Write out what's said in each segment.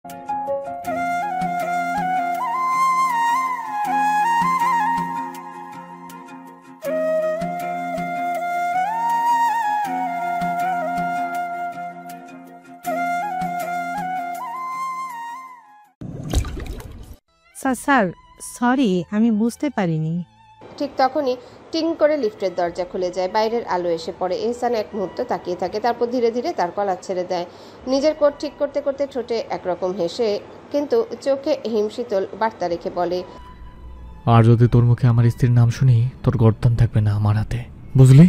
Sir, sorry, আমি বুঝতে পারিনি। ঠিক তখনই টিং করে লিফটের দরজা খুলে যায়। বাইরের আলো এসে পড়ে। এহসান এক মুহূর্ত তাকিয়ে থাকে, তারপর ধীরে ধীরে তার কলার ছেড়ে দেয়। নিজের কোট ঠিক করতে করতে ঠোঁটে একরকম হেসে কিন্তু চোখে হিমশীতল বার্তা রেখে বলে, আর যদি তোর মুখে আমার স্ত্রীর নাম শুনি, তোর গর্দান থাকবে না আমার হাতে, বুঝলি?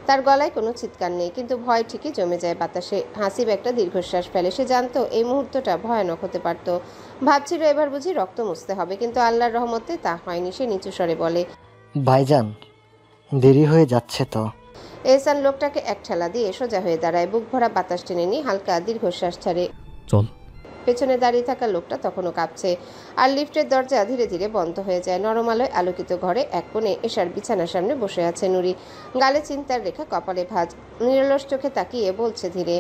তার গলায় কোনো চিৎকার নেই, কিন্তু ভয় ঠিকই জমে যায় বাতাসে। হাসিব একটা দীর্ঘশ্বাস ফেলে। সে জানতো এই মুহূর্তটা ভয়ানক হতে পারত। ভাবছিল এবার বুঝি রক্ত মুছতে হবে, কিন্তু আল্লাহর রহমতে তা হয়নি। সে নিচু স্বরে বলে, ভাইজান, দেরি হয়ে যাচ্ছে তো। এহসান লোকটাকে এক ঠেলা দিয়ে সোজা হয়ে দাঁড়ায়। বুক ভরা বাতাস টেনে নিয়ে হালকা দীর্ঘশ্বাস ছাড়ে। চল। পেছনে দাঁড়িয়ে থাকা লোকটা তখনও কাঁপছে। আর লিফটের দরজা ধীরে ধীরে বন্ধ হয়ে যায়। নরম আলোয় আলোকিত ঘরে এক কোণে এশার বিছানার সামনে বসে আছে নুরি। গালে চিন্তার রেখা, কপালে ভাঁজ। নিরলস চোখে তাকিয়ে বলছে ধীরে,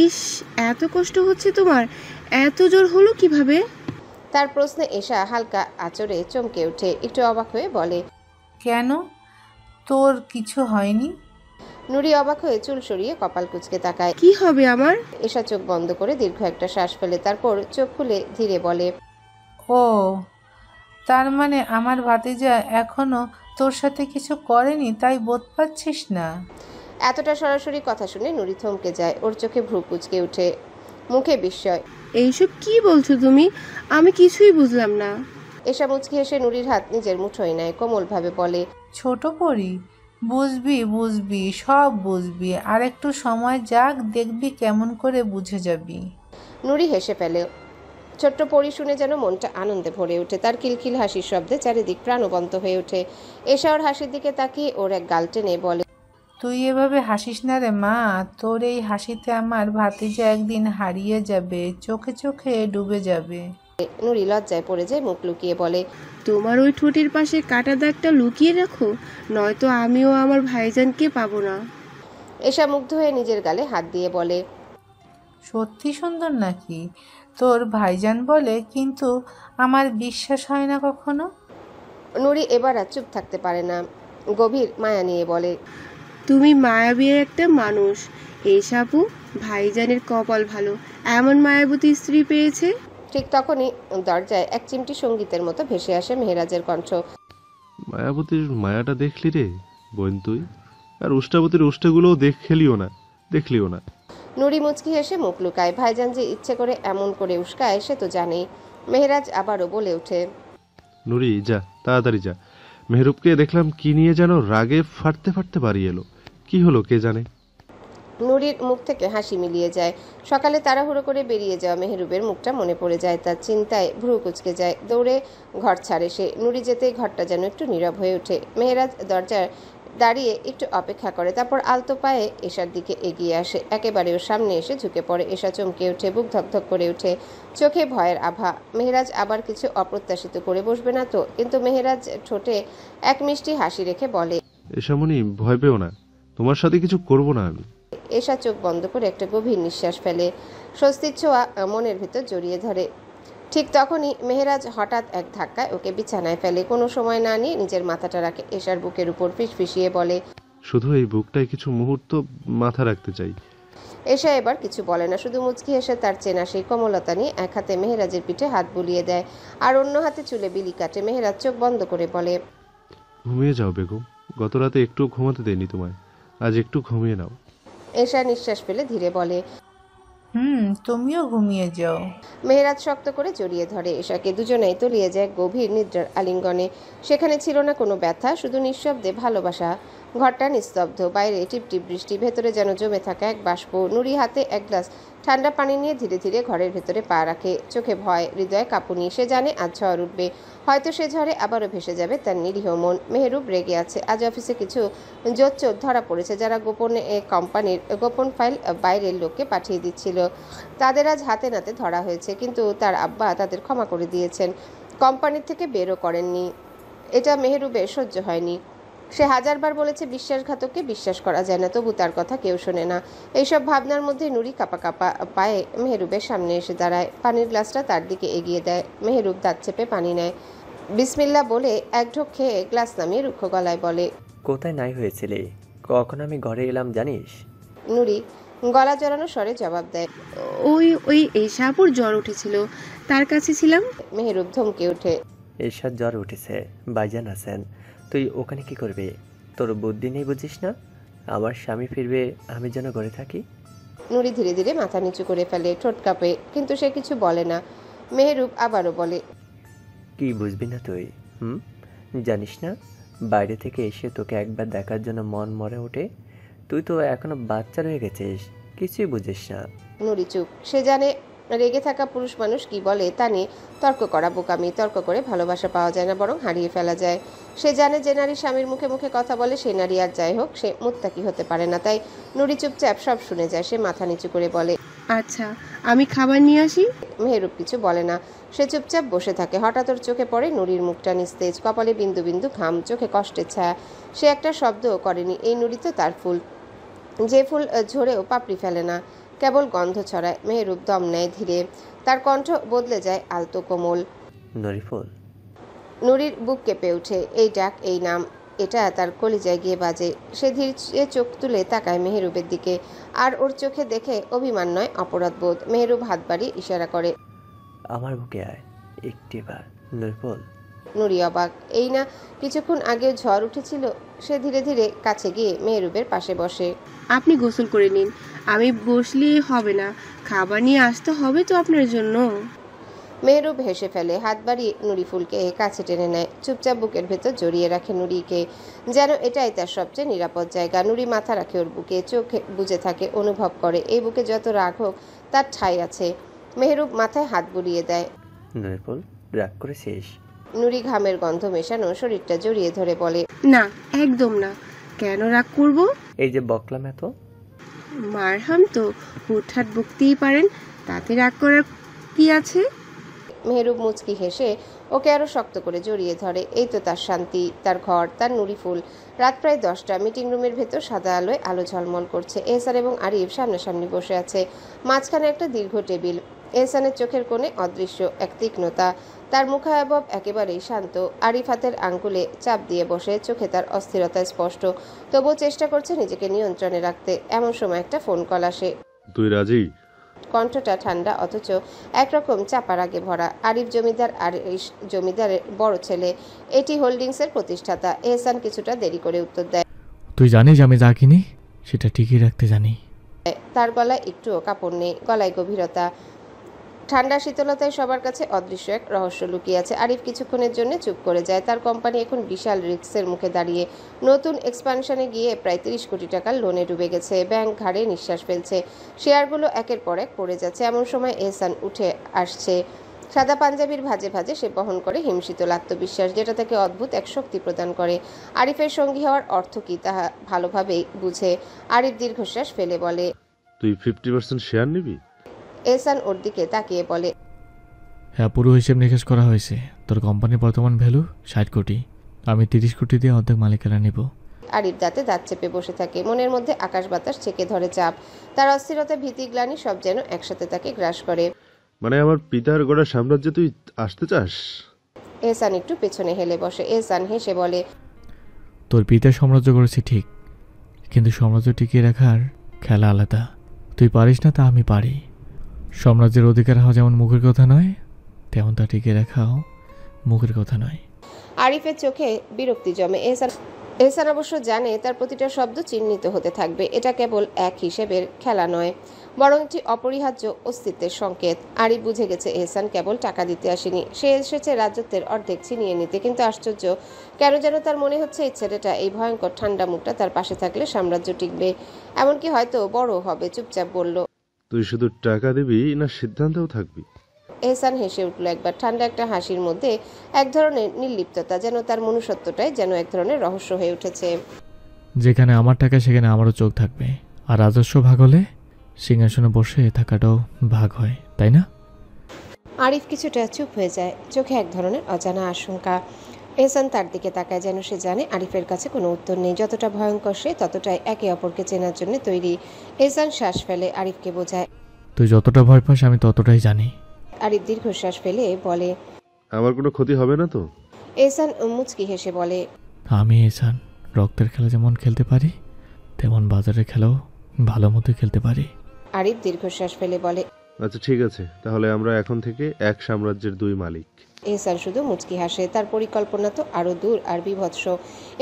ইস, এত কষ্ট হচ্ছে তোমার? এত জোর হলো কিভাবে? তার প্রশ্নে এশা হালকা আঁচড়ে চমকে ওঠে। একটু অবাক হয়ে বলে, কেন, তোর কিছু হয়নি? নুরি অবাক হয়ে চুল সরিয়ে কপাল কুঁচকে তাকায়। কি হবে আমার? এশা চোখ বন্ধ করে দীর্ঘ একটা শ্বাস ফেলে, তারপর চোখ খুলে ধীরে বলে, ও, তার মানে আমার ভাতিজা এখনো তোর সাথে কিছু করেনি, তাই বোধ পাচ্ছিস না? এতটা সরাসরি কথা শুনে নুরি থমকে যায়। ওর চোখে ভ্রু কুঁচকে উঠে, মুখে বিস্ময়। এইসব কি বলছো তুমি? আমি কিছুই বুঝলাম না। এশা মুচকি হেসে নুরির হাত নিজের মুঠোয় নেয়, কোমলভাবে বলে, ছোট পরি, বুঝবি বুঝবি, সব বুঝবি, আর একটু সময় যাক, দেখবি কেমন করে বুঝে যাবি। নুরি হেসে ফেলে। ছোট্ট পরি শুনে যেন মনটা আনন্দে ভরে ওঠে। তার খিলখিল হাসির শব্দে চারিদিক প্রাণবন্ত হয়ে ওঠে। এশা ওর হাসির দিকে তাকিয়ে ওর এক গাল টেনে বলে, তুই এভাবে হাসিস না রে মা, তোর এই হাসিতে আমার ভাতিজা একদিন হারিয়ে যাবে, চোখে চোখে ডুবে যাবে। নুরি লজ্জায় পড়ে যায়, মুখ লুকিয়ে বলে, তোমার ওই ঠোঁটের পাশে কাটা দাগটা লুকিয়ে রাখো, নয়তো আমিও আমার ভাইজানকে পাবো না। এশা মুগ্ধ হয়ে নিজের গালে হাত দিয়ে বলে, সত্যি সুন্দর নাকি তোর ভাইজান বলে, কিন্তু আমার বিশ্বাস হয় না কখনো। নুরি এবার আর চুপ থাকতে পারে না, গভীর মায়া নিয়ে বলে, তুমি মায়াবী একটা মানুষ। এই সাপু, ভাইজানের কপাল ভালো, এমন মায়াবতী স্ত্রী পেয়েছে। ঠিক তখনই দরজায় এক চিমটি সঙ্গীতের মতো ভেসে আসে মেহেরাজের কণ্ঠ। মায়াবতীর মায়াটা দেখলি রে বোন তুই? আর উষ্টাবতীর উষ্টাগুলোও দেখলিও না। নুরি মুচকি হেসে মুখ লুকায়। ভাইজান যে ইচ্ছে করে এমন করে উস্কায় সে তো জানেই। মেহেরাজ আবারও বলে ওঠে, নুরি যা, তাড়াতাড়ি যা। মেহরুবকে দেখলাম কি নিয়ে যেন রাগে ফাটতে ফাটতে বাড়ি এলো। কি হলো কে জানে। নুরির মুখ থেকে হাসি মিলিয়ে যায়। সকালে তাড়াহুড়ো করে বেরিয়ে যাওয়া মেহরুবের মুখটা মনে পড়ে যায়। তার চিন্তায় ভ্রু কুঁচকে যায়। দৌড়ে ঘর ছাড়ে সে। নুরি যেতেই ঘরটা যেন একটু নীরব হয়ে ওঠে। মেহেরাজ দরজায় দাঁড়িয়ে একটু অপেক্ষা করে, তারপর আলতো পায়ে এশার দিকে এগিয়ে আসে। একেবারে ওর সামনে এসে ঝুঁকে পড়ে। এশা চমকে ওঠে, বুক ধকধক করে ওঠে, চোখে ভয়ের আভা। মেহেরাজ আবার কিছু অপ্রত্যাশিত করে বসবে না তো? কিন্তু মেহেরাজ ঠোঁটে এক মিষ্টি হাসি রেখে বলে, এসামনি ভয় পেও না, তোমার সাথে কিছু করব না আমি। এশা চোখ বন্ধ করে একটা গভীর নিঃশ্বাস ফেলে। স্বস্তির ছোঁয়া মনের ভিতর জড়িয়ে ধরে। ঠিক তখনই মেহেরাজ হঠাৎ এক ধাক্কায় ওকে বিছানায় ফেলে। কোনো সময় না নিয়ে নিজের মাথাটা রাখে এশার বুকের উপর, ফিসফিসিয়ে বলে, শুধু এই বুকটায় কিছু মুহূর্ত মাথা রাখতে চাই। এশা এবার কিছু বলে না, শুধু মুচকি হেসে তার চেনা সেই কোমলতা নিয়ে এক হাতে মেহেরাজের পিঠে হাত বুলিয়ে দেয়, আর অন্য হাতে চুলে বিলি কাটে। মেহেরাজ চোখ বন্ধ করে বলে, ঘুমিয়ে যাও বেগম, গত রাতে একটু ঘুমাতে দেয়নি তোমায়, আজ একটু ঘুমিয়ে নাও। এশা নিঃশ্বাস ফেলে ধীরে বলে, তুমিও ঘুমিয়ে যাও। মেহেরাজ শক্ত করে জড়িয়ে ধরে এশাকে। দুজনেই তলিয়ে যায় গভীর নিদ্রার আলিঙ্গনে। সেখানে ছিল না কোনো ব্যথা, শুধু নিঃশব্দে ভালোবাসা। ঘরটা নিস্তব্ধ। বাইরে টিপটিপ বৃষ্টি, ভেতরে যেন জমে থাকা এক বাষ্প। নুরি হাতে এক গ্লাস ঠান্ডা পানি নিয়ে ধীরে ধীরে ঘরের ভেতরে পা রাখে। চোখে ভয়, হৃদয়ে কাঁপুনি। সে জানে আজ ঝড় উঠবে, হয়তো সে ঝড়ে আবারও ভেসে যাবে তার নিরীহ মন। মেহরুব রেগে আছে। আজ অফিসে কিছু জোচ্চোর ধরা পড়েছে, যারা গোপনে কোম্পানির গোপন ফাইল বাইরের লোককে পাঠিয়ে দিচ্ছিল। তাদের আজ হাতে নাতে ধরা হয়েছে, কিন্তু তার আব্বা তাদের ক্ষমা করে দিয়েছেন, কোম্পানির থেকে বেরও করেননি। এটা মেহরুবের সহ্য হয়নি। সে হাজারবার বলেছে বিশ্বাসঘাতককে বিশ্বাস করা যায় না, তবু তার কথা কেউ শোনে না। এইসব ভাবনার মধ্যে নুরি কাপা কাপা পায়ে মেহরুবের সামনে এসে দাঁড়ায়। পানির গ্লাসটা তার দিকে এগিয়ে দেয়। মেহরুব দাঁত চেপে পানি নেয়। বিসমিল্লাহ বলে এক ঢোক খেয়ে গ্লাস নামিয়ে রুক্ষ গলায় বলে, কোথায় নাই হয়েছিলে? কখন আমি ঘরে এলাম জানিস? নুরি গলা জড়ানো স্বরে জবাব দেয়। ওই এসাপুর জ্বর উঠেছিল, তার কাছে ছিলাম। মেহরুব ধমকে ওঠে। এরশাদ জ্বর উঠেছে, ভাইজান আছেন, তুই ওখানে কি করবি? তোর বুদ্ধি নেই বুঝিস না? আমার স্বামী ফিরবে, আমি যেন ঘরে থাকি। নুরি ধীরে ধীরে মাথা নিচু করে ফেলে, ঠোঁট কাঁপে, কিন্তু সে কিছু বলে না। মেহরুব আবারও বলে, কি বুঝবি না তুই? জানিস না বাইরে থেকে এসে তোকে একবার দেখার জন্য মন মরে ওঠে? তুই তো এখনো বাচ্চা রয়ে গেছিস, কিছুই বুঝিস না। নুরি চুপ। সে জানে রেগে থাকা পুরুষ মানুষ কি বলে তা নিয়ে তর্ক করা বোকামি। তর্ক করে ভালোবাসা পাওয়া যায় না, বরং হারিয়ে ফেলা যায়। সে জানে যে নারী স্বামীর মুখে মুখে কথা বলে সেই নারী আর যাই হোক সে মুত্তাকি হতে পারে না। তাই নুরি চুপচাপ সব শুনে যায়। সে মাথা নিচু করে বলে, আচ্ছা আমি খাবার নিয়ে আসি। মেহরুব কিছু বলে না, সে চুপচাপ বসে থাকে। হঠাৎ ওর চোখে পড়ে নুরির মুখটা নিস্তেজ, কপালে বিন্দু বিন্দু ঘাম, চোখে কষ্টের ছায়া। সে একটা শব্দও করেনি। এই নুরি তো তার ফুল, যে ফুল ঝরেও পাপড়ি ফেলে না, কেবল গন্ধ ছড়ায়। মেহরুব দম নেয় ধীরে, তার কণ্ঠ বদলে যায় আলতো কোমল। নরিফুল। নুরির বুক কেঁপে ওঠে। এই ডাক, এই নাম, এটা তার কলিজায় গিয়ে বাজে। সে ধীরে চোখ তুলে তাকায় মেহরুবের দিকে, আর ওর চোখে দেখে অভিমান নয় অপরাধবোধ। মেহরুব হাত বাড়িয়ে ইশারা করে, আমার বুকে আয় একটিবার নরিফুল। নুরি অবাক। এই না কিছুক্ষণ আগেও ঝড় উঠেছিল। সে ধীরে ধীরে কাছে গিয়ে মেহরুবের পাশে বসে। আপনি গোসল করে নিন, আমি বসলে হবে না, খাবার নিয়ে আসতে হবে তো আপনার জন্য। মেহরুব হেসে ফেলে, হাত বাড়িয়ে নুরি ফুলকে কাছে টেনে নেয়, চুপচাপ বুকের ভেতর জড়িয়ে রাখে নুরিকে, যেন এটাই তার সবচেয়ে নিরাপদ জায়গা। নুরি মাথা রাখে ওর বুকে, চোখ বুজে থাকে, অনুভব করে এই বুকে যত রাগ হোক তার ঠাঁই আছে। মেহরুব মাথায় হাত বুলিয়ে দেয়। নরিফুল, রাগ করেছিস? নুরি ঘামের গন্ধ মেশানো শরীরটা জড়িয়ে ধরে বলে, না একদম না, কেন রাগ করব? এই যে বকলাম এত। মারহাম তো হুটহাট বকতেই পারেন, তাতে রাগ করার কি আছে? মেহরুব মুচকি হেসে ওকে আরো শক্ত করে জড়িয়ে ধরে। এই তো তার শান্তি, তার ঘর, তার নুরি ফুল। রাত প্রায় 10টা। মিটিং রুমের ভেতর সাদা আলোয় আলো ঝলমল করছে। এহসান এবং আরিফ সামনাসামনি বসে আছে, মাঝখানে একটা দীর্ঘ টেবিল। এহসানের চোখের কোণে অদৃশ্য এক তীক্ষ্ণতা, তার মুখাবয়ব একেবারেই শান্ত। আরিফ হাতের আঙ্গুলে চাপ দিয়ে বসে, চোখে তার অস্থিরতা স্পষ্ট, তবুও চেষ্টা করছে নিজেকে নিয়ন্ত্রণে রাখতে। এমন সময় একটা ফোন কল আসে। তুই রাজি? কণ্ঠটা ঠান্ডা অথচ একরকম চাপার আগে ভরা। আরিফ জমিদার, আরিশ জমিদারের বড় ছেলে, এটি হোল্ডিংসের প্রতিষ্ঠাতা। এহসান কিছুটা দেরি করে উত্তর দেয়। তুই জানিস আমি যা কিনি সেটা ঠিকই রাখতে জানি। তার গলায় একটুও কাপড় নেই, গলায় গভীরতা, ঠান্ডা শীতলতায় সবার কাছে অদৃশ্য এক রহস্য লুকিয়ে আছে। আরিফ কিছুক্ষণের জন্য চুপ করে যায়। তার কোম্পানি এখন বিশাল রিস্কের মুখে দাঁড়িয়ে। নতুন এক্সপানশনে গিয়ে প্রায় 30 কোটি টাকার লোনে ডুবে গেছে। ব্যাংক ঘাড়ে নিঃশ্বাস ফেলছে, শেয়ারগুলো একের পর এক পড়ে যাচ্ছে। এমন সময় এহসান উঠে আসছে। সাদা পাঞ্জাবির ভাজে ভাজে সে বহন করে হিমশীতল আত্মবিশ্বাস, যেটা তাকে অদ্ভুত এক শক্তি প্রদান করে। আরিফের সঙ্গী হওয়ার অর্থ কি তাহা ভালোভাবেই বুঝে। আরিফ দীর্ঘশ্বাস ফেলে বলে, তুই 50% শেয়ার নিবি? এহসান ওর দিকে তাকিয়ে বলে, হ্যাঁ, পুরো হিসেব নিকেশ করা হয়েছে। তোর কোম্পানির বর্তমান ভ্যালু 60 কোটি, আমি 30 কোটি দিয়ে অর্ধেক মালিকানা নেব। আরিফ দাঁতে দাঁত চেপে বসে থাকে। মনের মধ্যে আকাশ বাতাস ছেকে ধরে চাপ। তার অস্থিরতা, ভীতি, গ্লানি সব যেন একসাথে তাকে গ্রাস করে। মানে আমার পিতার গড়া সাম্রাজ্যে তুই আসতে চাস? এহসান একটু পেছনে হেলে বসে। এহসান হেসে বলে, তোর পিতা সাম্রাজ্য করেছে ঠিক, কিন্তু সাম্রাজ্য টিকিয়ে রাখার খেলা আলাদা। তুই পারিস না, তা আমি পারি। সাম্রাজ্যের অধিকার হওয়া যেমন মুখের কথা নয়, তেমন তা টিকিয়ে রাখাও মুখের কথা নয়। আরিফের চোখে বিরক্তি জমে। এহসান অবশ্য জানে তার প্রতিটা শব্দ চিহ্নিত হতে থাকবে। এটা কেবল এক হিসেবের খেলা নয়, বরং একটি অপরিহার্য অস্তিত্বের সংকেত। আরিফ বুঝে গেছে এহসান কেবল টাকা দিতে আসেনি, সে এসেছে রাজত্বের অর্ধেক ছিনিয়ে নিতে। কিন্তু আশ্চর্য, কেন যেন তার মনে হচ্ছে এই ছেলেটা, এই ভয়ঙ্কর ঠান্ডা মুখটা তার পাশে থাকলে সাম্রাজ্য টিকবে, এমনকি হয়তো বড় হবে। চুপচাপ বলল, তুই শুধু টাকা দিবি না সিদ্ধান্তেও থাকবি? এহসান হেসে উঠল একবার, ঠান্ডা একটা হাসির মধ্যে এক ধরনের নির্লিপ্ততা, যেন তার মনুষ্যত্বটাই যেন এক ধরনের রহস্য হয়ে উঠেছে। যেখানে আমার টাকা সেখানে আমারও চোখ থাকবে, আর রাজস্ব ভাগ হলে সিংহাসনে বসে থাকাটাও ভাগ হয়, তাই না? আরিফ কিছুটা চুপ হয়ে যায়, চোখে এক ধরনের অজানা আশঙ্কা। এহসান তার দিকে তাকায়, যেন সে জানে আরিফের কাছে কোনো উত্তর নেই। যতটা ভয়ঙ্কর সে, ততটাই একে অপরকে চেনার জন্য তৈরি। এহসান শ্বাস ফেলে, আরিফকে বোঝায়। তুই যতটা ভয় পাস আমি ততটাই জানি। আরিফ দীর্ঘশ্বাস ফেলে বলে, আমার কোনো ক্ষতি হবে না তো? এহসান মুচকি হেসে বলে, আমি এহসান রক্তের খেলা যেমন খেলতে পারি, তেমন বাজারের খেলাও ভালো মতো খেলতে পারি। আরিফ দীর্ঘশ্বাস ফেলে বলে, আচ্ছা ঠিক আছে, তাহলে আমরা এখন থেকে এক সাম্রাজ্যের দুই মালিক। এহসান শুধু মুচকি হাসে। তার পরিকল্পনা তো আরো দূর আর বিভৎস।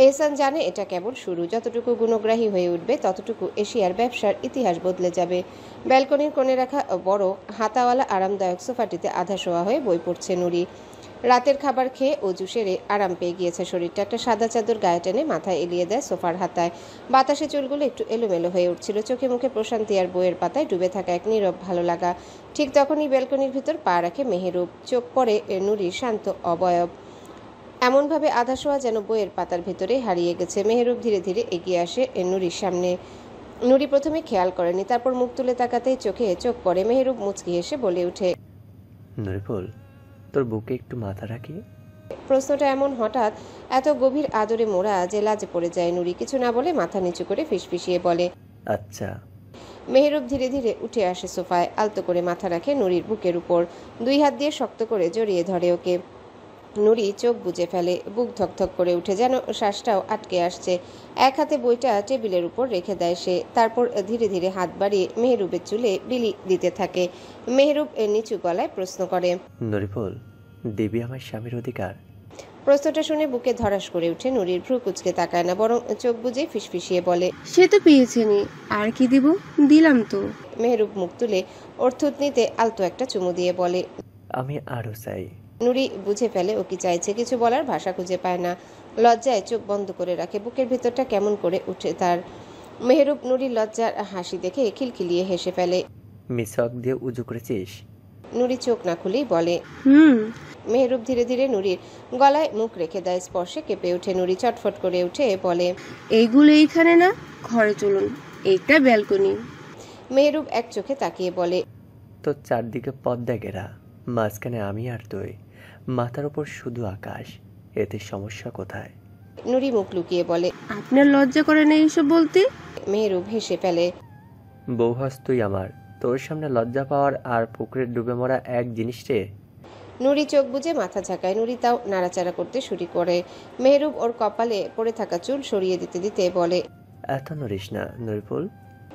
এহসান জানে এটা কেবল শুরু। যতটুকু গুণগ্রাহী হয়ে উঠবে, ততটুকু এশিয়ার ব্যবসার ইতিহাস বদলে যাবে। ব্যালকনির কোণে রাখা বড় হাতাওয়ালা আরামদায়ক সোফাটিতে আধা শোয়া হয়ে বই পড়ছে নুরি। রাতের খাবার খেয়ে অজু সেরে আরাম পেয়ে গিয়েছে শরীরটা। একটা সাদা চাদর গায়ে টেনে মাথায় এলিয়ে দেয় সোফার হাতায়। বাতাসে চুলগুলো একটু এলোমেলো হয়ে উঠছিল। চোখে মুখে প্রশান্তি আর বইয়ের পাতায় ডুবে থাকা এক নীরব ভালো লাগা। ঠিক তখনই ব্যালকনির ভিতর পা রাখে মেহেরুব। চোখ পড়ে নুরির শান্ত অবয়ব। এমনভাবে আধা শোয়া যেন বইয়ের পাতার ভেতরে হারিয়ে গেছে। মেহেরুব ধীরে ধীরে এগিয়ে আসে নুরির সামনে। নুরি প্রথমে খেয়াল করেনি, তারপর মুখ তুলে তাকাতেই চোখে চোখ পড়ে। মেহেরুব মুচকি হেসে বলে ওঠে, নরিফুল, তোর বুকে একটু মাথা রাখি। প্রশ্নটা এমন হঠাৎ, এত গভীর আদরে মোড়া যে লাজে পড়ে যায় নুরি। কিছু না বলে মাথা নিচু করে ফিসফিসিয়ে বলে, আচ্ছা। মেহেরুব ধীরে ধীরে উঠে আসে সোফায়, আলতো করে মাথা রাখে নুরির বুকের উপর। দুই হাত দিয়ে শক্ত করে জড়িয়ে ধরে ওকে। নুরি চোখ বুজে ফেলে, বুক ধকধক করে উঠে, যেন শ্বাসটাও আটকে আসছে। এক হাতে বইটা টেবিলের উপর রেখে দেয় সে। তারপর ধীরে ধীরে হাত বাড়িয়ে মেহেরুবের চুলে বিলি দিতে থাকে। মেহেরুব নিচু গলায় প্রশ্ন করে, নরিফুল, দেবী আমার স্বামীর অধিকার? প্রশ্নটা শুনে বুকে ধরাস করে উঠে নুরির ভ্রু কুচকে তাকায় না, বরং চোখ বুজে ফিসফিসিয়ে বলে, সে তো পেয়েছেনি, আর কি দিব? দিলাম তো। মেহেরুব মুখ তুলে ওর থুতনিতে আলতো একটা চুমু দিয়ে বলে, আমি আরও চাই। নুরি বুঝে ফেলে ও কি চাইছে। কিছু বলার ভাষা খুঁজে পায় না। লজ্জায় চোখ বন্ধ করে রাখে। বুকের ভেতরটা কেমন করে উঠে তার। মেহেরুব নুরির লজ্জার হাসি দেখে খিলখিলিয়ে হেসে ফেলে। মিসওয়াক দিয়ে উজু করেছিস? নুরি চোখ না খুলেই বলে, মেহেরুব ধীরে ধীরে নুরির গলায় মুখ রেখে দেয়। স্পর্শে কেঁপে ওঠে নুরি। চটফট করে উঠে বলে, এইগুলো এইখানে না, ঘরে চলুন, এইটা ব্যালকনি। মেহেরুব এক চোখে তাকিয়ে বলে, তোর চারদিকে পদ্মা ঘেরা, মাঝখানে আমি আর তুই, মাথার উপর শুধু আকাশ, এতে সমস্যা কোথায়? নুরি মুখ লুকিয়ে বলে, আপনার লজ্জা করে না এইসব বলতে? মেহেরুব হেসে ফেলে, বউ হস তুই আমার, তোর সামনে লজ্জা পাওয়ার আর পুকুরে ডুবে মরা এক জিনিস রে। নুরি চোখ বুজে মাথা ঝাঁকায়। নুরি তাও নাড়াচাড়া করতে শুরু করে। মেহেরুব ওর কপালে পড়ে থাকা চুল সরিয়ে দিতে দিতে বলে, এত নড়িস না নরিফুল।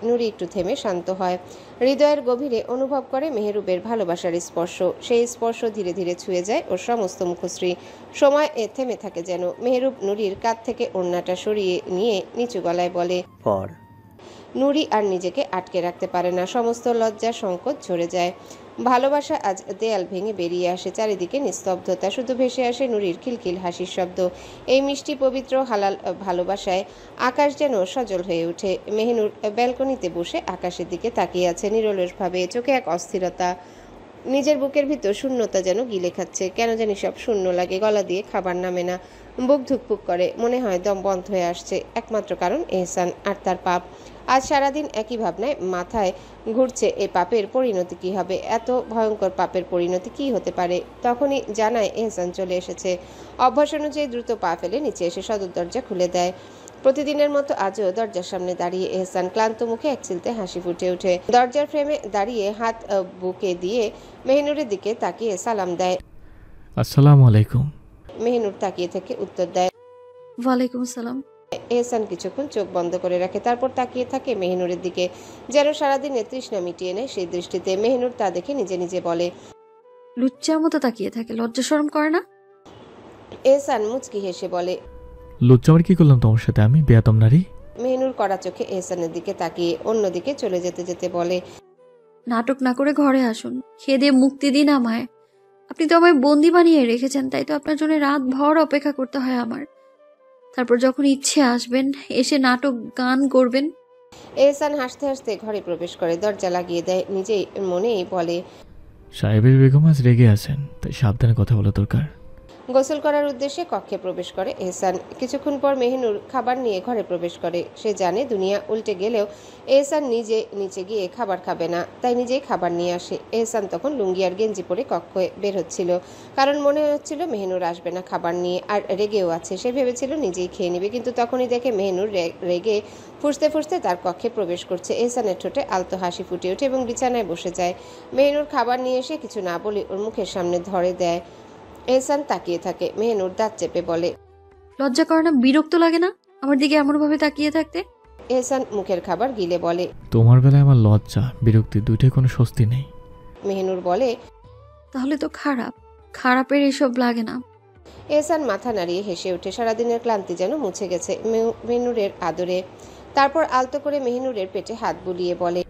নুরি একটু থেমে শান্ত হয়। হৃদয়ের গভীরে অনুভব করে মেহেরুবের ভালোবাসার স্পর্শ। সেই স্পর্শ ধীরে ধীরে ছুঁয়ে যায় ওর সমস্ত মুখশ্রী। সময় থেমে থাকে যেন। মেহেরুব নুরির কাঁধ থেকে ওড়নাটা সরিয়ে নিয়ে নিচু গলায় বলে, পর। নুরি আর নিজেকে আটকে রাখতে পারে না। সমস্ত লজ্জা সংকোচ ঝরে যায়। ভালোবাসা আজ দেয়াল ভেঙে বেরিয়ে আসে। চারিদিকে নিস্তব্ধতা, শুধু ভেসে আসে নুরির খিলখিল হাসির শব্দ। এই মিষ্টি পবিত্র হালাল ভালোবাসায় আকাশ যেন সজল হয়ে ওঠে। মেহনুর ব্যালকনিতে বসে আকাশের দিকে তাকিয়ে আছে নিরলসভাবে। চোখে এক অস্থিরতা। নিজের বুকের ভিতর শূন্যতা যেন গিলে খাচ্ছে। কেন জানি সব শূন্য লাগে। গলা দিয়ে খাবার নামে না। বুক ধুকপুক করে। মনে হয় দম বন্ধ হয়ে আসছে। একমাত্র কারণ এহসান আর তার পাপ। আজ সারাদিন একই ভাবনায় মাথায় ঘুরছে, এ পাপের পরিণতি কি হবে। এত ভয়ঙ্কর পাপের পরিণতি কি হতে পারে। তখনই জানায় এহসান চলে এসেছে। অভ্যাস অনুযায়ী দ্রুত পা ফেলে নিচে এসে সদর দরজা খুলে দেয়। প্রতিদিনের মতো আজও দরজার সামনে দাঁড়িয়ে এহসান। ক্লান্ত মুখে এক চিলতে হাসি ফুটে ওঠে। দরজার ফ্রেমে দাঁড়িয়ে হাত বুকে দিয়ে মেহনুরের দিকে তাকিয়ে সালাম দেয়। আসসালামু আলাইকুম। মেহনুর তাকিয়ে থেকে উত্তর দেয়, ওয়ালাইকুম আসসালাম। এহসান কিছুক্ষণ চোখ বন্ধ করে রাখে, তারপর তাকিয়ে থাকে মেহনুরের দিকে, যেন সারাদিনের তৃষ্ণা মিটিয়ে নেয় সেই দৃষ্টিতে। মেহনুর তা দেখে নিজে নিজে বলে, লুচ্চার মতো তাকিয়ে থাকে, লজ্জা শরম করে না? এহসান মুচকি হেসে বলে, লুচ্চামার কি করলাম তোমার সাথে আমি, বেয়াদম নারী? মেহনুর কড়া চোখে এহসানের দিকে তাকিয়ে অন্যদিকে চলে যেতে যেতে বলে, নাটক না করে ঘরে আসুন, খেয়ে দিয়ে মুক্তি দিন আমায়। আপনি তো আমায় বন্দি বানিয়ে রেখেছেন, তাই তো আপনার জন্য রাত ভর অপেক্ষা করতে হয় আমার। তারপর যখন ইচ্ছে আসবেন, এসে নাটক গান করবেন। এহসান হাসতে হাসতে ঘরে প্রবেশ করে, দরজা লাগিয়ে দেয়। নিজেই মনেই বলে, সাহেবের বেগম আজ রেগে আছেন, তাই সাবধানে কথা বলা দরকার। গোসল করার উদ্দেশ্যে কক্ষে প্রবেশ করে এহসান। কিছুক্ষণ পর মেহিনুর খাবার নিয়ে ঘরে প্রবেশ করে। সে জানে দুনিয়া উল্টে গেলেও এহসান নিজে নিচে গিয়ে খাবার খাবে না, তাই নিজেই খাবার নিয়ে আসে। এহসান তখন লুঙ্গি আর গেঞ্জি পরে কক্ষে বের হচ্ছিল, কারণ মনে হচ্ছিল মেহিনুর আসবে না খাবার নিয়ে, আর রেগেও আছে। সে ভেবেছিল নিজেই খেয়ে নেবে, কিন্তু তখনই দেখে মেহিনুর রেগে ফুঁসতে ফুঁসতে তার কক্ষে প্রবেশ করছে। এহসানের ঠোঁটে আলতো হাসি ফুটে ওঠে এবং বিছানায় বসে যায়। মেহিনুর খাবার নিয়ে এসে কিছু না বলে ওর মুখের সামনে ধরে দেয়। এহসান তাকিয়ে থাকে। মেহিনুর দাঁত চেপে বলে, লজ্জা করে না, বিরক্ত লাগে না আমার দিকে এমনভাবে তাকিয়ে থাকতে? এহসান মুখের খাবার গিলে বলে, তোমার বেলায় আমার লজ্জা বিরক্তি দুইটাই কোনো স্বস্তি নেই। মেহিনুর বলে, তাহলে তো খারাপের এসব লাগে না। এহসান মাথা নাড়িয়ে হেসে ওঠে। সারাদিনের ক্লান্তি যেন মুছে গেছে মেহিনুরের আদরে। তারপর আলতো করে মেহিনুরের পেটে হাত বুলিয়ে বলে,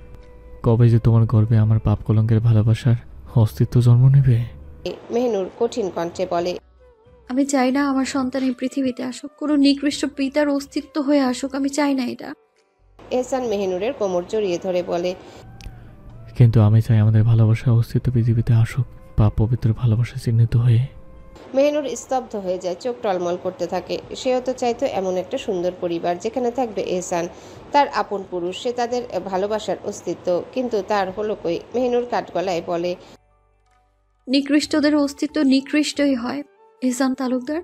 কবে যে তোমার গর্বে আমার পাপ কলঙ্কের ভালোবাসার অস্তিত্ব জন্ম নেবে? মেহিনুর কঠিন কণ্ঠে বলে, আমি চাই না আমার সন্তান এই পৃথিবীতে আসুক, কোনো নিকৃষ্ট পিতার অস্তিত্ব হয়ে আসুক। আমি চাই না এটা। এহসান মেহিনুরের কোমর জড়িয়ে ধরে বলে, কিন্তু আমি চাই আমাদের ভালোবাসার অস্তিত্ব পৃথিবীতে আসুক, পাপ পবিত্র ভালোবাসা চিহ্নিত হয়ে। মেহিনুর স্তব্ধ হয়ে যায়, চোখ টলমল করতে থাকে। সেও তো চাইতো এমন একটা সুন্দর পরিবার যেখানে থাকবে এহসান, তার আপন পুরুষ, সে তাদের ভালোবাসার অস্তিত্ব। কিন্তু তার হলো কই? মেহিনুর কাঠগলায় বলে, নিকৃষ্টদের অস্তিত্ব নিকৃষ্টই হয় এহসান তালুকদার।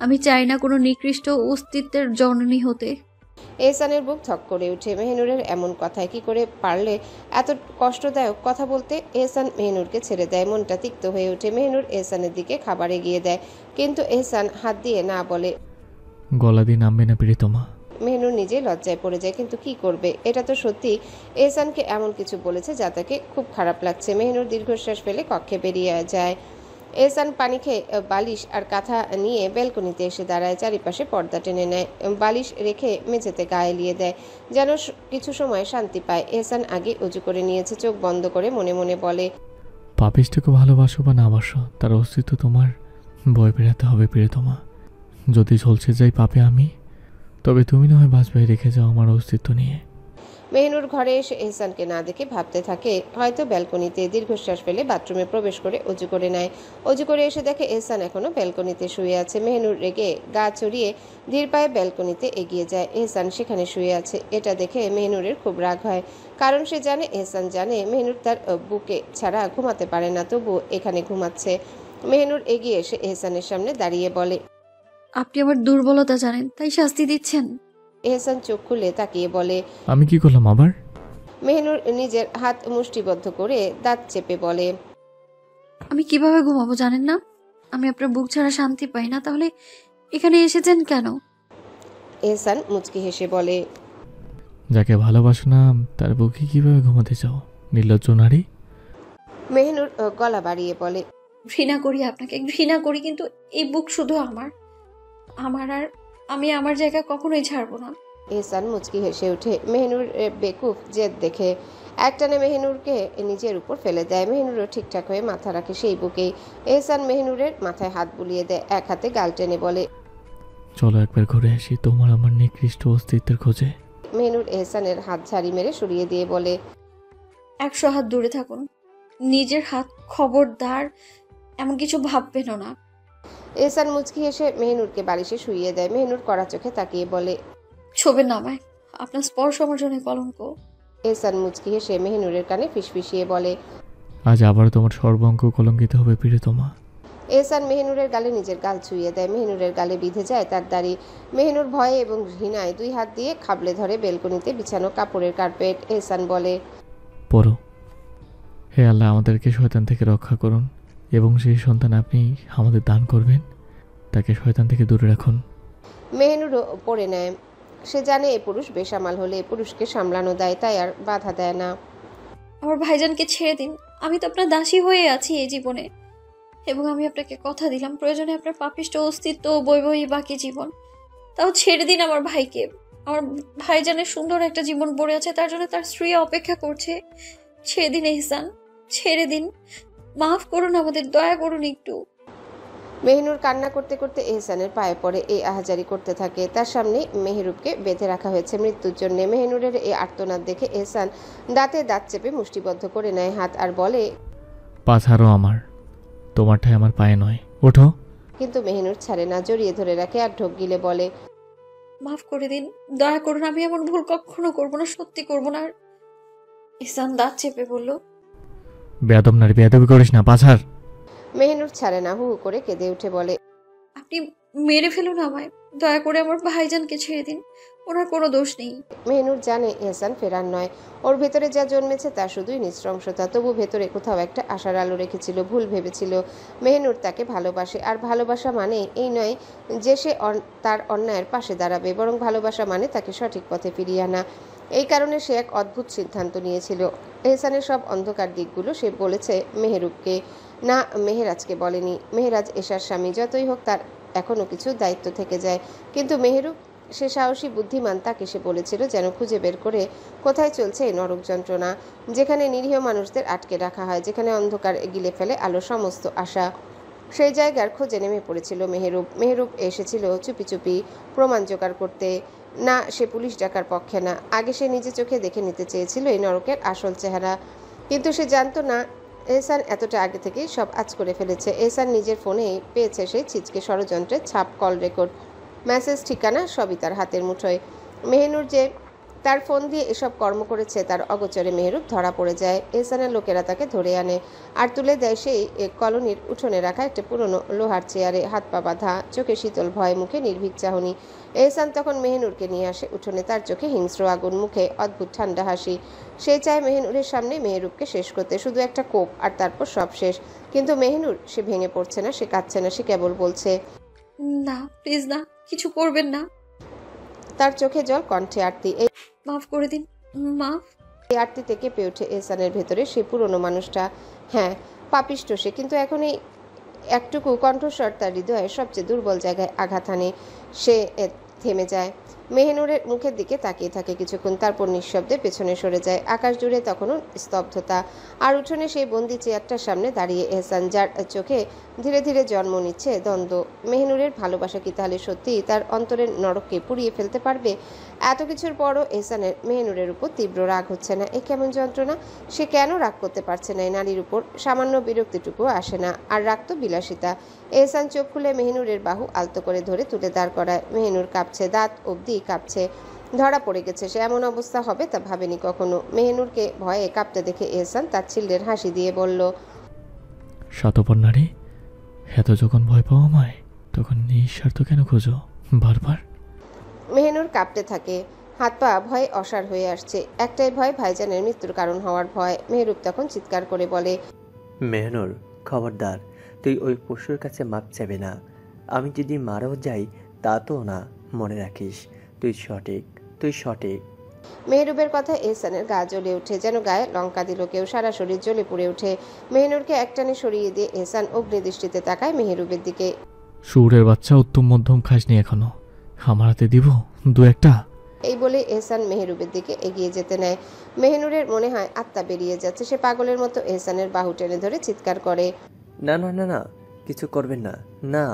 আমি চাই না কোনো নিকৃষ্ট অস্তিত্বের জননী হতে। এহসানের বুক ধক করে ওঠে। মেহিনুরের এমন কথায় কি করে পারলে এত কষ্টদায়ক কথা বলতে? এহসান মেহিনুরকে ছেড়ে দেয়। মনটা তিক্ত হয়ে ওঠে। মেহিনুর এহসানের দিকে খাবার এগিয়ে দেয়, কিন্তু এহসান হাত দিয়ে না বলে। গলা দিয়ে নামবে না প্রিয়তমা। মেহিনুর নিজে লজ্জায় পড়ে যায়, কিন্তু কি করবে? এটা তো সত্যি এহসানকে এমন কিছু বলেছে যা তাকে খুব খারাপ লাগছে। মেহিনুর দীর্ঘশ্বাস ফেলে কক্ষে বেরিয়ে যায়। এহসান পানি খেয়ে বালিশ আর কাঁথা নিয়ে ব্যালকনিতে এসে দাঁড়ায়। চারিপাশে পর্দা টেনে নেয়, বালিশ রেখে মেঝেতে গা এলিয়ে দেয়, যেন কিছু সময় শান্তি পায়। এহসান আগে উজু করে নিয়েছে। চোখ বন্ধ করে মনে মনে বলে, পাপিষ্ঠকে ভালোবাসো বা না বাসো, তার অস্তিত্ব তোমার ভয় পেরাতে হবে প্রিয়তমা। যদি ঝলসে যাই পাপে আমি, তবে তুমি না হয় বাঁচবে, রেখে যাও আমার অস্তিত্ব নিয়ে। মেহিনুর ঘরে এসে এহসানকে না দেখে ভাবতে থাকে, হয়তো ব্যালকনিতে। দীর্ঘশ্বাস ফেলে বাথরুমে প্রবেশ করে অজু করে নেয়। অজু করে এসে দেখে এহসান এখনো ব্যালকনিতে শুয়ে আছে। মেহিনুর রেগে গা চড়িয়ে ধীর পায়ে ব্যালকনিতে এগিয়ে যায়। এহসান সেখানে শুয়ে আছে। এটা দেখে মেহিনুরের খুব রাগ হয়, কারণ সে জানে, এহসান জানে মেহিনুর তার বুকে ছাড়া ঘুমাতে পারে না, তবু এখানে ঘুমাচ্ছে। মেহিনুর এগিয়ে এসে এহসানের সামনে দাঁড়িয়ে বলে, আপনি আমার দুর্বলতা জানেন, তাই শাস্তি দিচ্ছেন। এহসান চোখ খুলে তাকিয়ে বলে, আমি কি করলাম আবার? মেহিনুর নিজের হাত মুষ্টিবদ্ধ করে দাঁত চেপে বলে, আমি কিভাবে ঘুমাবো জানেন না? আমি আপনার বুক ছাড়া শান্তি পাই না, তাহলে এখানে এসেছেন কেন? এহসান মুচকি হেসে বলে, যাকে ভালোবাসো না তার বুকে কিভাবে ঘুমাতে চাও, নির্লজ্জ নারী। মেহিনুর গলা বাড়িয়ে বলে, ঘৃণা করি আপনাকে, ঘৃণা করি, কিন্তু এই বুক শুধু আমার আর আমি আমার জায়গা কখনোই ছাড়বো না। এহসান মুচকি হেসে ওঠে মেহিনুর বেকুফ জেদ দেখে। একটানে মেহিনুরকে নিজের উপর ফেলে দেয়। মেহিনুরও ঠিকঠাক হয়ে মাথা রাখে সেই বুকেই। এহসান মেহিনুরের মাথায় হাত বুলিয়ে দেয়, এক হাতে গাল টেনে বলে, চলো একবার ঘুরে আসি তোমার আমার নিকৃষ্ট অস্তিত্বের খোঁজে। মেহিনুর এহসানের হাত ঝাড়ি মেরে সরিয়ে দিয়ে বলে, 100 হাত দূরে থাকুন, নিজের হাত, খবরদার এমন কিছু ভাববেনও না। এহসান মুচকি হেসে মেহিনুরকে বালিশে শুইয়ে দেয়। মেহিনুর কড়া চোখে তাকিয়ে বলে, ছবেন না আমায়, আপনার স্পর্শ আমার জন্য কলঙ্ক। এহসান মুচকি হেসে মেহিনুরের কানে ফিসফিসিয়ে বলে, আজ আবার তোমার সর্বাঙ্গ কলঙ্কিত হবে প্রিয়তমা। এহসান মেহিনুরের গালে নিজের গাল ছুঁয়ে দেয়। মেহিনুরের গালে বিঁধে যায় তার দাড়ি। মেহিনুর ভয়ে এবং ঘৃণায় 2 হাত দিয়ে খাবলে ধরে বেলকনিতে বিছানো কাপড়ের কার্পেট। এহসান বলে, পড়ো, হে আল্লাহ আমাদেরকে শয়তান থেকে রক্ষা করুন এবং সেই সন্তান আপনি আমাদের দান করবেন, তাকে শয়তান থেকে দূরে রাখুন। মেহিনুরও পড়ে নেয়। সে জানে এ পুরুষ বেসামাল হলে এ পুরুষকে সামলানো দেয়, তাই আর বাধা দেয় না। আমার ভাইজানকে ছেড়ে দিন, আমি তো আপনার দাসী হয়ে আছি এই জীবনে, এবং আমি আপনাকে কথা দিলাম প্রয়োজনে আপনার পাপিষ্ট অস্তিত্ব ও বৈবাহিক বাকি জীবন। তাও ছেড়ে দিন আমার ভাইকে। আমার ভাইজানের সুন্দর একটা জীবন পড়ে আছে, তার জন্য তার স্ত্রী অপেক্ষা করছে। ছেড়ে দিন এহসান, ছেড়ে দিন, মাফ করুন আমাদের, দয়া করুন একটু। মেহিনুর কান্না করতে করতে এহসানের পায়ে পড়ে এই আহাজারি করতে থাকে। তার সামনে মেহরুবকে বেঁধে রাখা হয়েছে মৃত্যুর জন্য। মেহিনুরের এই আর্তনাদ দেখে এহসান দাঁতে দাঁত চেপে মুষ্টিবদ্ধ করে নেয় হাত, আর বলে, পা ছাড়ো আমার, তোমারটাই আমার পায়ে নয়, ওঠো। কিন্তু মেহিনুর ছাড়ে না, জড়িয়ে ধরে রাখে আর ঢোক গিলে বলে, মাফ করে দিন, দয়া করুন, আমি এমন ভুল কখনো করবো না, সত্যি করবো না। আর ইহসান দাঁত চেপে বলল, বেয়াদব নারী, বেয়াদবি করিস না, পাছার। মেহিনুর ছাড়ে না, হু হু করে কেঁদে উঠে বলে, আপনি মেরে ফেলুন আমায়, দয়া করে আমার ভাইজানকে ছেড়ে দিন, ওনার কোনো দোষ নেই। মেহিনুর জানে এহসান ফেরার নয়, ওর ভেতরে যা জন্মেছে তা শুধুই নৃশংসতা। তবু ভেতরে কোথাও একটা আশার আলো রেখেছিল, ভুল ভেবেছিল। মেহিনুর তাকে ভালোবাসে, আর ভালোবাসা মানে এই নয় যে সে তার অন্যায়ের পাশে দাঁড়াবে, বরং ভালোবাসা মানে তাকে সঠিক পথে ফিরিয়ে আনা। এই কারণে সে এক অদ্ভুত সিদ্ধান্ত নিয়েছিল। এহসানের সব অন্ধকার দিকগুলো সে বলেছে মেহেরুবকে, না মেহেরাজকে বলেনি। মেহেরাজ এশার স্বামী, যতই হোক তার এখনও কিছু দায়িত্ব থেকে যায়। কিন্তু মেহেরুব সে সাহসী বুদ্ধিমান, তাকে সে বলেছিল যেন খুঁজে বের করে কোথায় চলছে এই নরক যন্ত্রণা, যেখানে নিরীহ মানুষদের আটকে রাখা হয়, যেখানে অন্ধকার গিলে ফেলে আলো সমস্ত আশা। সেই জায়গার খোঁজে নেমে পড়েছিল মেহেরুব। মেহেরুব এসেছিল চুপি চুপি প্রমাণ জোগাড় করতে, না সে পুলিশ ডাকার পক্ষে না। আগে সে নিজে চোখে দেখে নিতে চেয়েছিল এই নরকের আসল চেহারা, কিন্তু সে জানতো না এহসান এতটা আগে থেকেই সব আঁচ করে ফেলেছে। এহসান নিজের ফোনে পেয়েছে সেই ছিচকে ষড়যন্ত্রের ছাপ, কল রেকর্ড, মেসেজ, ঠিকানা সবই তার হাতের মুঠোয়। মেহিনুর যে তার ফোন দিয়ে এসব কর্ম করেছে তার অগোচরে মেহেরুব ধরা পড়ে যায়। এহসানের লোকেরা তাকে ধরে আনে আর তুলে দেয় সেই কলোনির উঠোনে রাখা একটা পুরনো লোহার চেয়ারে, হাত পা বাঁধা, চোখে শীতল ভয়, মুখে নির্ভীক চাহনি। এহসান তখন মেহিনুরকে নিয়ে আসে উঠোনে, তার চোখে হিংস্র আগুন, মুখে অদ্ভুত ঠান্ডা হাসি। সে চায় মেহিনুরের সামনে মেহেরুবকে শেষ করতে, শুধু একটা কোপ আর তারপর সব শেষ। কিন্তু মেহিনুর সে ভেঙে পড়ছে না, সে কাঁদছে না, সে কেবল বলছে, না প্লিজ না, কিছু করবেন না। তার চোখে জল, কণ্ঠে আরতি। মাফ করে দিন, মাফ। এই আরতিতে কেঁপে ওঠে এহসানের ভেতরে সে পুরনো মানুষটা। হ্যাঁ, পাপিষ্ঠ সে, কিন্তু এখন এই একটুকু কণ্ঠস্বর তার হৃদয়ের সবচেয়ে দুর্বল জায়গায় আঘাত হানে। সে থেমে যায়, মেহিনুরের মুখের দিকে তাকিয়ে থাকে কিছুক্ষণ, তারপর নিঃশব্দে পেছনে সরে যায়। আকাশ জুড়ে তখনও স্তব্ধতা, আর উঠোনে সেই বন্দি চেয়ারটার সামনে দাঁড়িয়ে এহসান, যার চোখে ধীরে ধীরে জন্ম নিচ্ছে দ্বন্দ্ব। মেহিনুরের ভালোবাসা কি তাহলে সত্যি তার অন্তরের নরককে পুড়িয়ে ফেলতে পারবে? এত কিছুর পরও এহসানের মেহিনুরের উপর তীব্র রাগ হচ্ছে না। এ কেমন যন্ত্রণা! সে কেন রাগ করতে পারছে না এই নারীর উপর? সামান্য বিরক্তিটুকু আসে না। আর রাগ তো বিলাসিতা। এহসান চোখ খুলে মেহিনুরের বাহু আলতো করে ধরে তুলে দাঁড় করায়। মেহিনুর কাঁপছে, দাঁত অবধি কাঁপছে। ধরা পড়ে গেছে সে, এমন অবস্থা হবে তা ভাবেনি কখনো। মেহিনুরকে ভয়ে কাঁপতে দেখে এহসান তার ছিল্লের হাসি দিয়ে বলল, স্বার্থপর নারী, এত যখন ভয় পাও আমায়, তখন নিঃস্বার্থ কেন খোঁজো বারবার? মেহিনুর কাঁপতে থাকে, হাত পা ভয়ে অসাড় হয়ে আসছে। একটাই ভয়, ভাইজানের মৃত্যুর কারণ হওয়ার ভয়। মেহরুব তখন চিৎকার করে বলে, মেহনুর, খবরদার, তুই ওই পশুর কাছে মাপ চাইবে না। আমি যদি মারাও যাই তা তো না, মনে রাখিস তুই সঠিক, তুই সঠিক। মেহরুবের কথা এহসানের গা জ্বলে ওঠে, যেন গায়ে লঙ্কা দিল কেউ। সারা শরীর জ্বলে পুড়ে ওঠে। মেহনুরকে একটানে সরিয়ে দিয়ে এহসান অগ্নিদৃষ্টিতে তাকায় মেহরুবের দিকে। শুয়োরের বাচ্চা, উত্তম মধ্যম খাসনি এখনো, আমার হাতে দিব দু একটা। এই বলে এহসান মেহরুবের দিকে এগিয়ে যেতে নেয়। মেহনুরের মনে হয় আত্মা বেরিয়ে যাচ্ছে। সে পাগলের মতো এহসানের বাহু টেনে ধরে চিৎকার করে, না না না না, কিছু করবেন না, না।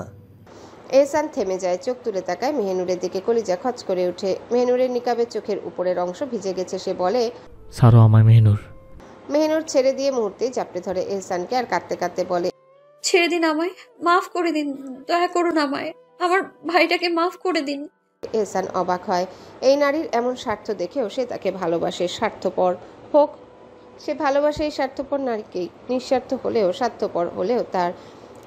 এহসান থেমে যায়, চোখ তুলে তাকায় মেহনুরের দিকে। কলিজা খচ করে ওঠে। মেহনুরের নিকাবের চোখের উপরের অংশ ভিজে গেছে। সে বলে, ছাড়ো আমায় মেহনুর। মেহনুর ছেড়ে দিয়ে মুহূর্তেই চাপড়ে ধরে এহসানকে আর কাঁদতে কাঁদতে বলে, ছেড়ে দিন আমায়, মাফ করে দিন, দয়া করুন আমায়, আমার ভাইটাকে মাফ করে দিন। এহসান অবাক হয়। এই নারীর এমন স্বার্থ দেখেও সে তাকে ভালোবাসে। স্বার্থপর হোক, সে ভালোবাসে এই স্বার্থপর নারীকেই। নিঃস্বার্থ হলেও, স্বার্থপর হলেও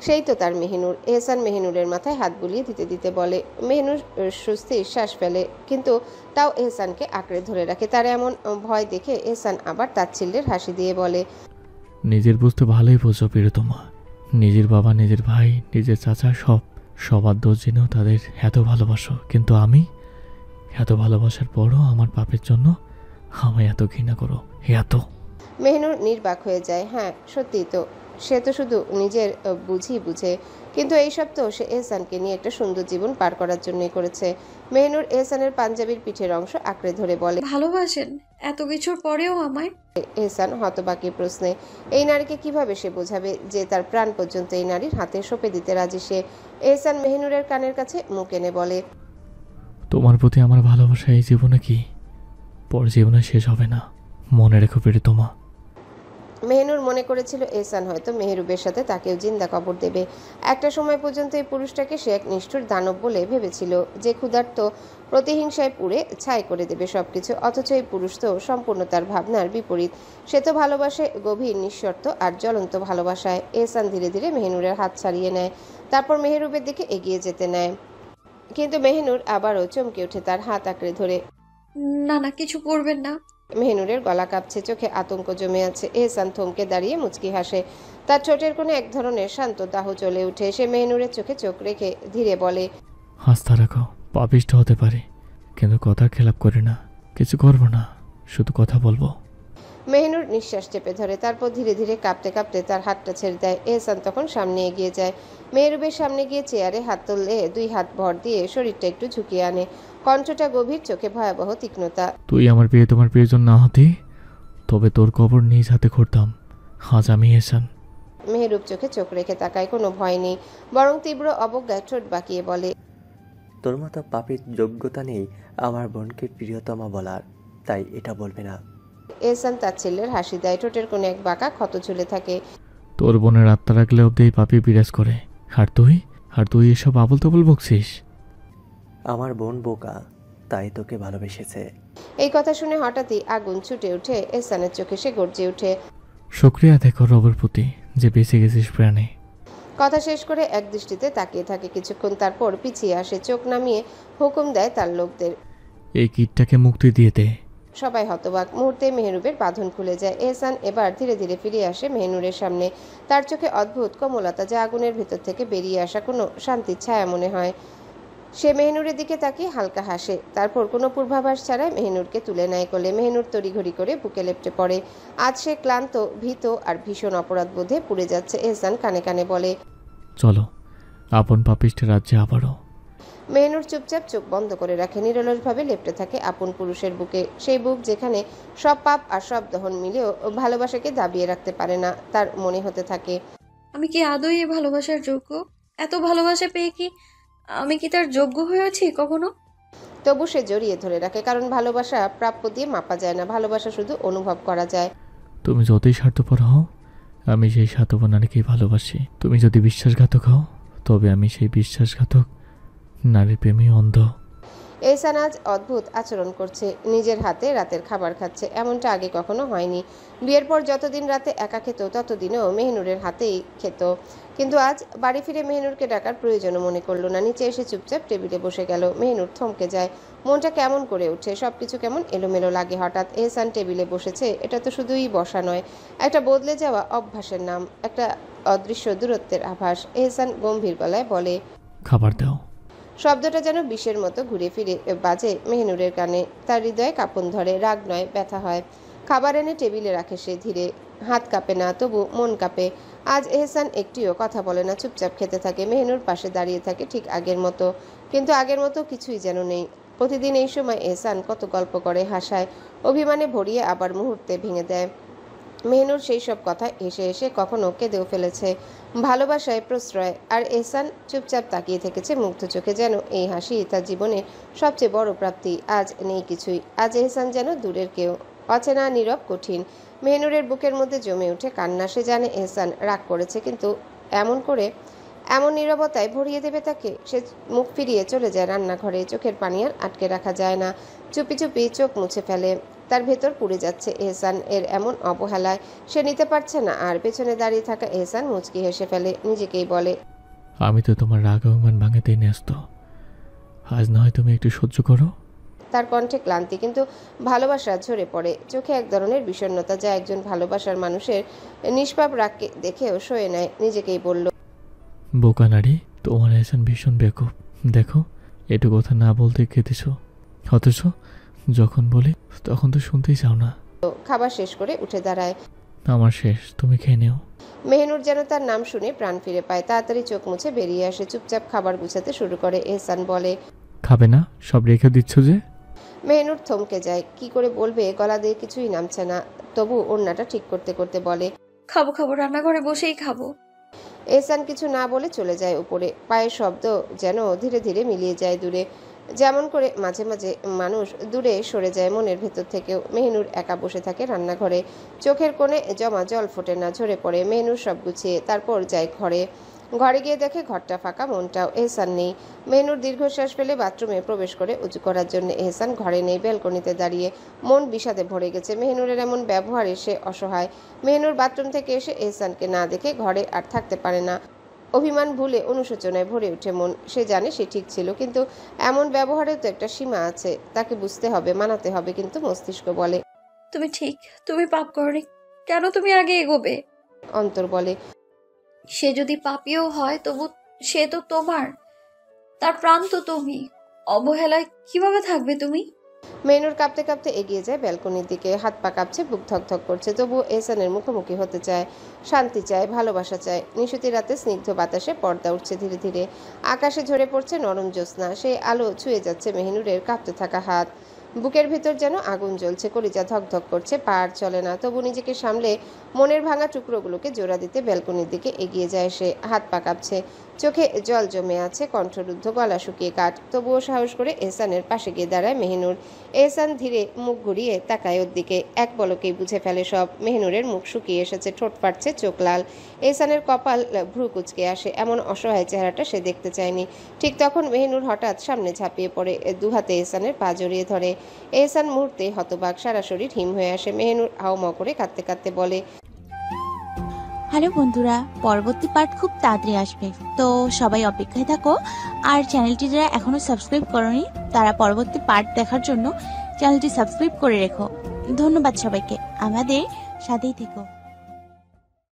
সেই তো তার মেহিনুর। এহসান মেহিনুরের মাথায় হাত বুলিয়ে দিতে দিতে বলে। মেহিনুর স্বস্তির শ্বাস ফেলে, কিন্তু তাও এহসানকে আঁকড়ে ধরে রাখে। তার এমন ভয় দেখে এহসান আবার তাচ্ছিল্যের হাসি দিয়ে বলে, নিজের বুঝতে ভালোই বোঝো প্রিয়তমা। নিজের বাবা, নিজের ভাই, নিজের চাচা, সবার দোষ জেনেও তাদের এত ভালোবাসো, কিন্তু আমি এত ভালোবাসার পরও আমার পাপের জন্য আমায় এত ঘৃণা করো, এত। মেহিনুর নির্বাক হয়ে যায়। হ্যাঁ সত্যি তো, সে তো শুধু নিজের বুঝে, কিন্তু এইসব তো সে এহসানকে নিয়ে একটা সুন্দর জীবন পার করার জন্যই করেছে। মেহিনুর এহসানের পাঞ্জাবির পিঠের অংশ আঁকড়ে ধরে বলে, ভালোবাসেন এত কিছুর পরেও আমায়? এহসান হতবাকি প্রশ্নে। এই নারীকে কিভাবে সে বোঝাবে যে তার প্রাণ পর্যন্ত এই নারীর হাতে সঁপে দিতে রাজি সে? এহসান মেহিনুরের কানের কাছে মুখ এনে বলে, তোমার প্রতি আমার ভালোবাসা এই জীবনে কি পর জীবনে শেষ হবে না, মনে রেখো প্রিয়তমা। মেহনুর মনে করেছিল এহসান হয়তো মেহরুবের সাথে তাকেও জিন্দা কবর দেবে। একটা সময় পর্যন্ত এই পুরুষটাকে সে এক নিষ্ঠুর দানব বলে ভেবেছিল, যে ক্ষুধার্ত প্রতিহিংসায় পুড়ে ছাই করে দেবে সবকিছু। অথচ এই পুরুষ তো সম্পূর্ণ তার ভাবনার বিপরীত। সে তো ভালোবাসে গভীর, নিঃশর্ত আর জ্বলন্ত ভালোবাসায়। এহসান ধীরে ধীরে মেহনুরের হাত ছাড়িয়ে নেয়, তারপর মেহরুবের দিকে এগিয়ে যেতে নেয়, কিন্তু মেহনুর আবারও চমকে ওঠে তার হাত আঁকড়ে ধরে। না না, কিছু করবেন না। মেহনুরের গলা কাঁপছে, চোখে আতঙ্ক জমে আছে। এহসান থমকে দাঁড়িয়ে মুচকি হাসে, তার ঠোঁটের কোণে এক ধরনের শান্ত দাহ চলে উঠে। সে মেহনুরের চোখে চোখ রেখে ধীরে বলে, আস্থা রাখো, পাপিষ্ঠ হতে পারে, কিন্তু কথার খেলাপ করি না। কিছু করবো না, শুধু কথা বলবো। মেহনুর নিঃশ্বাস চেপে ধরে, তারপর ধীরে ধীরে কাঁপতে কাঁপতে তার হাতটা ছেড়ে দেয়। এহসান তখন সামনে এগিয়ে যায়, মেহরুবের সামনে গিয়ে চেয়ারে হাত তুললে দুই হাত ভর দিয়ে শরীরটা একটু ঝুঁকিয়ে আনে, কণ্ঠটা গভীর, চোখে ভয়াবহ তীক্ষ্ণতা। তুই আমার বিয়ে তোমার প্রিয়জন না হতি, তবে তোর কবর নিজ হাতে করতাম। আজ আমি এহসান। মেহরুব চোখে চোখ রেখে তাকায়, কোনো ভয় নেই, বরং তীব্র অবজ্ঞায় ঠোঁট বাঁকিয়ে বলে, তোর মতো পাপীর যোগ্যতা নেই আমার বোনকে প্রিয়তমা বলার, তাই এটা বলবে না। এহসান তাচ্ছিল্যের হাসি দেয়, ঠোঁটের কোণে এক বাঁকা ক্ষত ঝুলে থাকে। তোর বোনের আত্মা রাখলে অব্দি এই পাপি বিরাজ করে, আর তুই এসব আবল তাবল বকছিস। আমার বোন বোকা, তাই তোকে ভালোবেসেছে। এই কথা শুনে হঠাৎই আগুন ছুটে উঠে এহসানের চোখে, সে গর্জে ওঠে। শুকরিয়া দেখো রবের প্রতি যে বেঁচে গেছিস প্রাণে। কথা শেষ করে এক দৃষ্টিতে তাকিয়ে থাকে কিছুক্ষণ, তারপর পিছিয়ে আসে, চোখ নামিয়ে হুকুম দেয় তার লোকদের, এই কীটটাকে মুক্তি দিয়ে দে। সবাই হতবাক। মুহূর্তে মেহরুবের বাঁধন খুলে যায়। এহসান এবার ধীরে ধীরে ফিরে আসে মেহনুরের সামনে, তার চোখে অদ্ভুত কোমলতা, যা আগুনের ভেতর থেকে বেরিয়ে আসা কোনো শান্তির ছায়া মনে হয়। সে মেহনুরের দিকে তাকিয়ে হালকা হাসে, তারপর কোনো পূর্বাভাস ছাড়াই মেহনুরকে তুলে নেয় কোলে। মেহনুর তড়িঘড়ি করে বুকে লেপটে পড়ে। আজ সে ক্লান্ত, ভীত আর ভীষণ অপরাধবোধে পুড়ে যাচ্ছে। এহসান কানে কানে বলে, চলো আপন পাপিষ্টের রাজ্যে আবারও। মেহনুর চুপচাপ চোখ বন্ধ করে রাখে, নিরলসভাবে লেপ্টে থাকে আপন পুরুষের বুকে। সেই বুক যেখানে সব পাপ আর সব দহন মিলেও ভালোবাসাকে দাবিয়ে রাখতে পারে না। তার মনে হতে থাকে, আমি কি আদৌ এ ভালোবাসার যোগ্য? এত ভালোবাসা পেয়ে কি আমি কি তার যোগ্য হয়েছি কখনো? তবু সে জড়িয়ে ধরে রাখে, কারণ ভালোবাসা প্রাপ্য দিয়ে মাপা যায় না, ভালোবাসা শুধু অনুভব করা যায়। তুমি যতই স্বার্থপর হও, আমি সেই স্বার্থপর নারীকেই ভালোবাসি। তুমি যদি বিশ্বাসঘাতক হও, তবে আমি সেই বিশ্বাসঘাতক নারীর প্রেমে অন্ধ। এহসান আজ অদ্ভুত আচরণ করছে, নিজের হাতে রাতের খাবার খাচ্ছে, এমনটা আগে কখনো হয়নি। বিয়ের পর যতদিন রাতে একা খেত, ততদিনও মেহনুরের হাতেই খেত, কিন্তু আজ বাড়ি ফিরে মেহনুরকে ডাকার প্রয়োজনও মনে করলো না। নিচে এসে চুপচাপ টেবিলে বসে গেল। মেহনুর থমকে যায়, মনটা কেমন করে ওঠে, সবকিছু কেমন এলোমেলো লাগে হঠাৎ। এহসান টেবিলে বসেছে, এটা তো শুধুই বসা নয়, একটা বদলে যাওয়া অভ্যাসের নাম, একটা অদৃশ্য দূরত্বের আভাস। এহসান গম্ভীর গলায় বলে, খাবার দাও। শব্দটা যেন বিষের মতো ঘুরে ফিরে বাজে মেহনুরের কানে, তার হৃদয়ে কাঁপন ধরে, রাগ নয় ব্যথা হয়। খাবার এনে টেবিলে রাখে সে ধীরে, হাত কাঁপে না, তবু মন কাঁপে। আজ এহসান একটিও কথা বলে না, চুপচাপ খেতে থাকে। মেহনুর পাশে দাঁড়িয়ে থাকে ঠিক আগের মতো, কিন্তু আগের মতো কিছুই যেন নেই। প্রতিদিন এই সময় এহসান কত গল্প করে, হাসায়, অভিমানে ভরিয়ে আবার মুহূর্তে ভেঙে দেয়। মেহনুর সেই সব কথা হেসে হেসে কখনো কেঁদেও ফেলেছে, ভালোবাসায় প্রশ্রয়। আর এহসান চুপচাপ তাকিয়ে থেকেছে মুগ্ধ চোখে, যেন এই হাসি তার জীবনের সবচেয়ে বড় প্রাপ্তি। আজ নেই কিছুই, আজ এহসান যেন দূরের কেউ, অচেনা, নীরব, কঠিন। মেহনুরের বুকের মধ্যে জমে উঠে কান্না। সে জানে এহসান রাগ করেছে, কিন্তু এমন নীরবতায় ভরিয়ে দেবে তাকে। সে মুখ ফিরিয়ে চলে যায় রান্নাঘরে, চোখের পানি আর আটকে রাখা যায় না, চুপি চুপি চোখ মুছে ফেলে। তার ভেতর পুড়ে যাচ্ছে এহসান এর এমন অবহেলায়, সে নিতে পারছে না। আর পেছনে দাঁড়িয়ে থাকা এহসান মুচকি হেসে ফেলে, নিজেকেই বলে, আমি তো তোমার রাগ অভিমান ভাঙাতেই ন্যস্ত, আজ না হয় তুমি একটু সহ্য করো। তার কণ্ঠে ক্লান্তি, কিন্তু ভালোবাসা ঝরে পড়ে, চোখে এক ধরনের বিষণ্ণতা, যা একজন ভালোবাসার মানুষের নিষ্পাপ রাগকে দেখেও সয়ে নেয়। নিজেকেই বলল, বোকা নারী, তোমার এহসান ভীষণ বেকুব। দেখো, একটু কথা না বলতে কেঁদেছ, অথচ যখন বলি তখন তো শুনতেই চাও না। খাবার শেষ করে উঠে দাঁড়ায়। আমার শেষ, তুমি খেয়ে নিও। মেহনুর যেন তার নাম শুনে প্রাণ ফিরে পায়, তাড়াতাড়ি চোখ মুছে বেরিয়ে আসে, চুপচাপ খাবার গুছাতে শুরু করে। এহসান বলে, খাবে না? সব রেখে দিচ্ছ যে। মেহনুর থমকে যায়, কি করে বলবে, গলা দিয়ে কিছুই নামছে না। তবু ওড়নাটা ঠিক করতে করতে বলে, খাবো খাবো, রান্নাঘরে বসেই খাবো। এহসান কিছু না বলে চলে যায় উপরে, পায়ের শব্দ যেন ধীরে ধীরে মিলিয়ে যায় দূরে। যেমন করে মাঝে মাঝে মানুষ দূরে সরে যায় মনের ভেতর থেকেও। মেহনুর একা বসে থাকে রান্নাঘরে, চোখের কোণে জমা জল ফোটে না, ঝরে পড়ে। মেহনুর সব গুছিয়ে তারপর যায় ঘরে গিয়ে দেখে ঘরটা ফাঁকা, মনটাও। এহসান নেই। মেহনুর দীর্ঘশ্বাস ফেলে বাথরুমে প্রবেশ করে উঁচু করার জন্য। এহসান ঘরে নেই, ব্যালকনিতে দাঁড়িয়ে। মন বিষাদে ভরে গেছে। মেহনুরের এমন ব্যবহারে সে অসহায়। মেহনুর বাথরুম থেকে এসে এহসানকে না দেখে ঘরে আর থাকতে পারে না। অভিমান ভুলে অনুশোচনায় ভরে ওঠে মন। সে জানে সে ঠিক ছিল, কিন্তু এমন ব্যবহারেও তো একটা সীমা আছে। তাকে বুঝতে হবে, মানাতে হবে। কিন্তু মস্তিষ্ক বলে তুমি ঠিক, তুমি পাপ করনি, কেন তুমি আগে এগোবে? অন্তর বলে সে যদি পাপিও হয় তবু সে তো তোমার, তার প্রাণ তো তুমি। অবহেলায় কিভাবে থাকবে তুমি? মেহনুর কাঁপতে কাঁপতে এগিয়ে যায় ব্যালকনির দিকে। হাত পা কাঁপছে, বুক ধকধক করছে। তবুও এহসানের মুখোমুখি হতে চায়, শান্তি চায়, ভালোবাসা চায়। নিশুতি রাতে স্নিগ্ধ বাতাসে পর্দা উঠছে ধীরে ধীরে। আকাশে ঝরে পড়ছে নরম জ্যোৎস্না। সেই আলো ছুঁয়ে যাচ্ছে মেহনুরের কাঁপতে থাকা হাত। বুকের ভিতর যেন আগুন জ্বলছে, কলিজা ধকধক করছে, পা আর চলে না। তবু নিজেকে সামলে মনের ভাঙা টুকরোগুলোকে জোড়া দিতে ব্যালকনির দিকে এগিয়ে যায় সে। হাত পা কাঁপছে, চোখে জল জমে আছে, কণ্ঠরুদ্ধ, গলা শুকিয়ে কাঠ। তবুও সাহস করে এহসানের পাশে গিয়ে দাঁড়ায় মেহনুর। এহসান ধীরে মুখ ঘুরিয়ে তাকায় ওর দিকে। এক পলকেই বুঝে ফেলে সব। মেহনুরের মুখ শুকিয়ে এসেছে, ঠোঁট ফাটছে, চোখ লাল। এহসানের কপাল ভ্রু কুচকে আসে। এমন অসহায় চেহারাটা সে দেখতে চায়নি। ঠিক তখন মেহনুর হঠাৎ সামনে ঝাঁপিয়ে পড়ে, দুহাতে এহসানের পা জড়িয়ে ধরে। এহসান মুহূর্তে হতবাক, সারা শরীর হিম হয়ে আসে। মেহনুর হাউমাউ করে কাঁদতে কাঁদতে বলে, হ্যালো বন্ধুরা, পরবর্তী পার্ট খুব তাড়াতাড়ি আসবে, তো সবাই অপেক্ষায় থাকো। আর চ্যানেলটি যারা এখনো সাবস্ক্রাইব করোনি তারা পরবর্তী পার্ট দেখার জন্য চ্যানেলটি সাবস্ক্রাইব করে রেখো। ধন্যবাদ সবাইকে, আমাদের সাথেই থেকো।